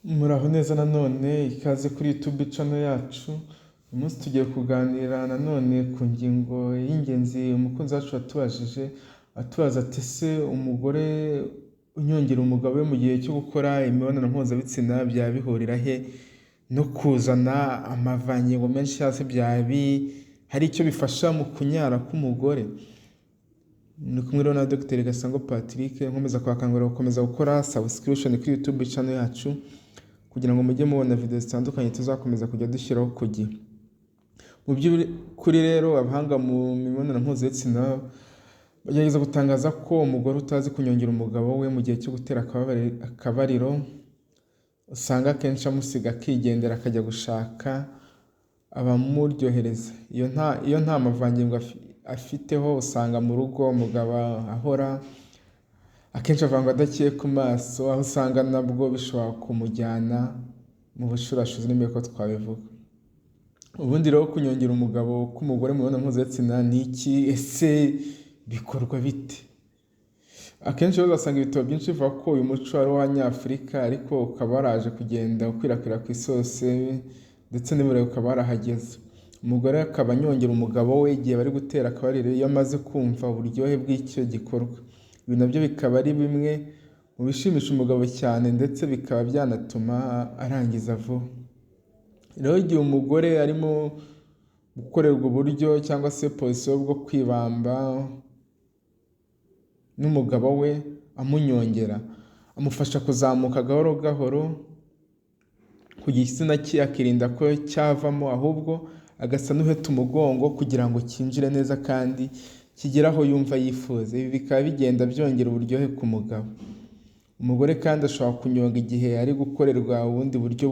Muraho neza nanone ikaze kuri YouTube channel yacu. Uyu munsi tugiye kuganira nanone ku ngingo y'ingenzi umukunzi wacu watubajije atubaza ati ese umugore unyongera umugabo we mu gihe cyo gukora imibonano mpuzabitsina byaba bihurira he no kuzana amavangingo menshi hasi hari icyo bifasha mu kunyara k'umugore? Ni kumwe rero na Dr Gasango Patrick nkomeza kwakangurira gukomeza gukora subscription kuri YouTube channel yacu kugira ngo mujye mubona video zitandukanye tuzakomeza kujya dushyiraho ku gihe. Mu by'ukuri rero abahanga mu mibonano mpuzabitsina bagerageza gutangaza ko umugore utazi kunyongera umugabo we mu gihe cyo gutera akabariro usanga akenshi amusiga akigendera akajya gushaka abamuryohereza. Iyo nta mavangingo afiteho usanga mu rugo umugabo ahora akenshi avanga adakiye ku maso, aho usanga nabwo bishobora kumujyana mu bushurashuzi n'imwe ko twabivuga. Ubundi rero kunyongera umugabo k'umugore mu mibonano mpuzabitsina ni iki? Ese bikorwa bite? Akenshi uzasanga ibitabo byinshi bivuga ko uyu muco ari uw'Abanyafurika ariko ukaba waraje kugenda ukwirakwira ku isi hose ndetse n'iburayi ukaba warahageze. Umugore akaba anyongera umugabo we igihe bari gutera akabariro iyo amaze kumva uburyohe bw'icyo gikorwa. Ibi nabyo bikaba ari bimwe mu bishimisha umugabo cyane ndetse bikaba byanatuma arangiza vuba. Rero igihe umugore arimo gukorerwa uburyo cyangwa se position bwo kwibamba n'umugabo we amunyongera, amufasha kuzamuka gahoro gahoro ku gitsina cye akirinda ko cyavamo, ahubwo agasa n'uheta umugongo kugira ngo cyinjire neza kandi kigera aho yumva yifuza. Ibi bikaba bigenda byongera uburyohe ku mugabo. Umugore kandi ashobora kunyonga igihe ari gukorerwa ubundi buryo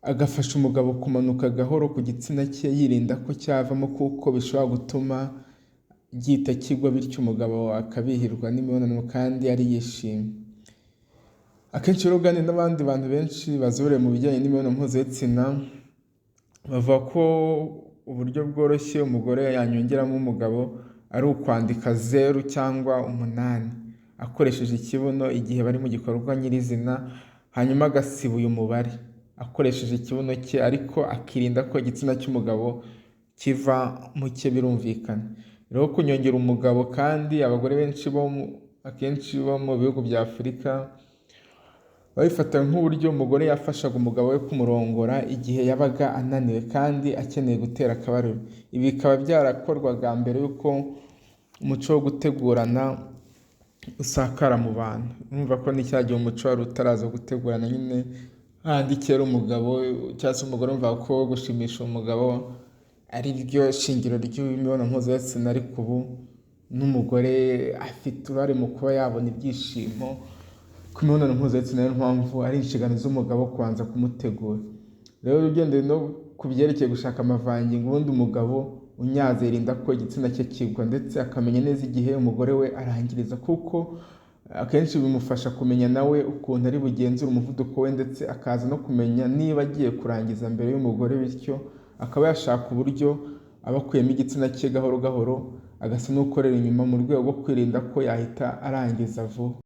agafasha umugabo kumanuka gahoro ku gitsina cye yirinda ko cyavamo kuko bishobora gutuma gihita kigwa, bityo umugabo akabihirwa n'imibonano kandi ari yishimye. Akenshi rero uganira n'abandi bantu benshi bazobereye mu bijyanye n'imibonano mpuzabitsina bavuga ko uburyo bworoshye umugore yanyongeramo umugabo ari ukwandika 0 cyangwa 8 akoresheje ikibuno igihe bari mu gikorwa nyirizina, hanyuma agasiba uyu mubare akoresheje ikibuno cye ariko akirinda ko igitsina cy'umugabo kiva mu cye birumvikana. Rero kunyongera umugabo kandi abagore benshi akenshi bo mu bihugu bya Afurika babifata nk'uburyo umugore yafashaga umugabo we kumurongora igihe yabaga ananiwe kandi akeneye gutera akabariro. Ibi bikaba byarakorwaga mbere y'uko umuco wo gutegurana usakara mu bantu. Numva ko n'icyagihe umuco wari utaraza gutegurana nyine handi kera umugabo cyangwa se umugore umva ko gushimisha umugabo ari ryo shingiro ry'imibonano mpuzabitsina, ariko ubu n'umugore afite uruhare mu kuba yabona ibyishimo ku mibonano mpuzabitsina. Niyo mpamvu ari inshingano z'umugabo kubanza kumutegura. Rero ugendeye no ku byerekeye gushaka amavangingo, ubundi umugabo unyaze yirinda ko igitsina cye kigwa ndetse akamenya neza igihe umugore we arangiriza, kuko akenshi bimufasha kumenya nawe ukuntu ari bugenzura umuvuduko we ndetse akaza no kumenya niba agiye kurangiza mbere y'umugore, bityo akaba yashaka uburyo aba akuyemo igitsina cye gahoro gahoro agasa n'ukorera inyuma mu rwego rwo kwirinda ko yahita arangiza vuba.